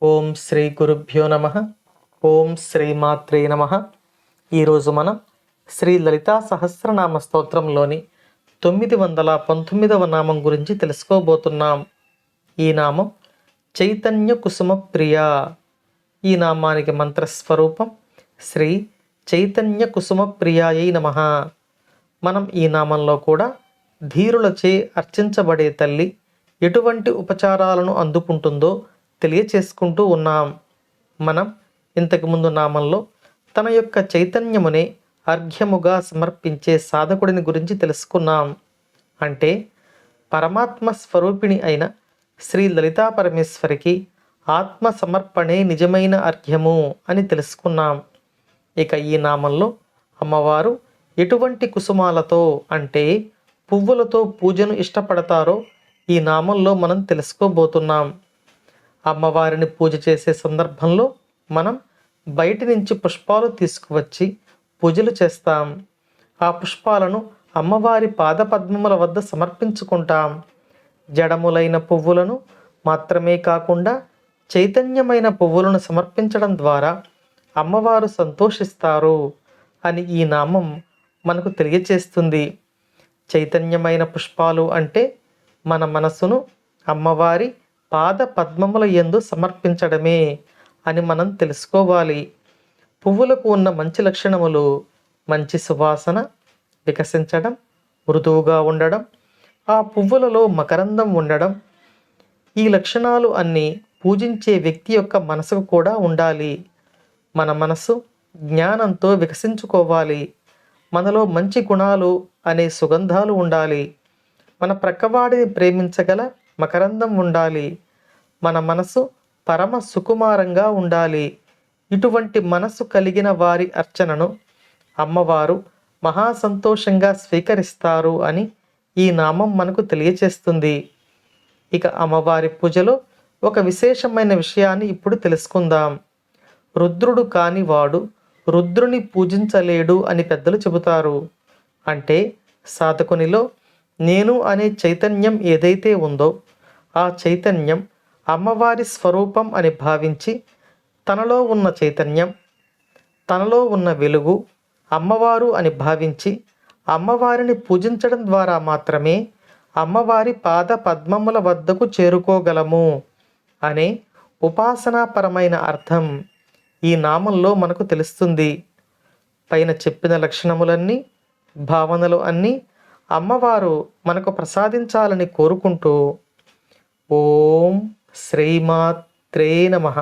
ఓం శ్రీ గురుభ్యో నమ. ఓం శ్రీ మాత్రే నమ. ఈరోజు మనం శ్రీ లలితా సహస్రనామ స్తోత్రంలోని 919వ నామం గురించి తెలుసుకోబోతున్నాం. ఈ నామం చైతన్య కుసుమ ప్రియ. ఈ నామానికి మంత్రస్వరూపం శ్రీ చైతన్య కుసుమ ప్రియాయై నమః. మనం ఈ నామంలో కూడా ధీరులచే అర్చించబడే తల్లి ఎటువంటి ఉపచారాలను అందుకుంటుందో తెలియచేసుకుంటూ ఉన్నాం. మనం ఇంతకుముందు నామంలో తన యొక్క చైతన్యమునే అర్ఘ్యముగా సమర్పించే సాధకుడిని గురించి తెలుసుకున్నాం. అంటే పరమాత్మ స్వరూపిణి అయిన శ్రీ లలితా పరమేశ్వరికి ఆత్మ సమర్పణే నిజమైన అర్ఘ్యము అని తెలుసుకున్నాం. ఇక ఈ నామంలో అమ్మవారు ఎటువంటి కుసుమాలతో అంటే పువ్వులతో పూజను ఇష్టపడతారో ఈ నామంలో మనం తెలుసుకోబోతున్నాం. అమ్మవారిని పూజ చేసే సందర్భంలో మనం బయటి నుంచి పుష్పాలు తీసుకువచ్చి పూజలు చేస్తాం. ఆ పుష్పాలను అమ్మవారి పాదపద్మముల వద్ద సమర్పించుకుంటాం. జడములైన పువ్వులను మాత్రమే కాకుండా చైతన్యమైన పువ్వులను సమర్పించడం ద్వారా అమ్మవారు సంతోషిస్తారు అని ఈ నామం మనకు తెలియచేస్తుంది. చైతన్యమైన పుష్పాలు అంటే మన మనసును అమ్మవారి పాద పద్మముల యందు సమర్పించడమే అని మనం తెలుసుకోవాలి. పువ్వులకు ఉన్న మంచి లక్షణములు మంచి సువాసన, వికసించడం, మృదువుగా ఉండడం, ఆ పువ్వులలో మకరందం ఉండడం. ఈ లక్షణాలు అన్నీ పూజించే వ్యక్తి యొక్క మనసుకు కూడా ఉండాలి. మన మనసు జ్ఞానంతో వికసించుకోవాలి. మనలో మంచి గుణాలు అనే సుగంధాలు ఉండాలి. మన ప్రక్కవాడిని ప్రేమించగల మకరందం ఉండాలి. మన మనసు పరమ సుకుమారంగా ఉండాలి. ఇటువంటి మనసు కలిగిన వారి అర్చనను అమ్మవారు మహాసంతోషంగా స్వీకరిస్తారు అని ఈ నామం మనకు తెలియచేస్తుంది. ఇక అమ్మవారి పూజలో ఒక విశేషమైన విషయాన్ని ఇప్పుడు తెలుసుకుందాం. రుద్రుడు కాని వాడు రుద్రుని పూజించలేడు అని పెద్దలు చెబుతారు. అంటే సాధకునిలో నేను అనే చైతన్యం ఏదైతే ఉందో ఆ చైతన్యం అమ్మవారి స్వరూపం అని భావించి తనలో ఉన్న చైతన్యం, తనలో ఉన్న వెలుగు అమ్మవారు అని భావించి అమ్మవారిని పూజించడం ద్వారా మాత్రమే అమ్మవారి పాద పద్మముల వద్దకు చేరుకోగలము అనే ఉపాసనాపరమైన అర్థం ఈ నామంలో మనకు తెలుస్తుంది. పైన చెప్పిన లక్షణములన్నీ, భావనలు అన్నీ అమ్మవారు మనకు ప్రసాదించాలని కోరుకుంటూ ఓం శ్రీమాత్రే నమః.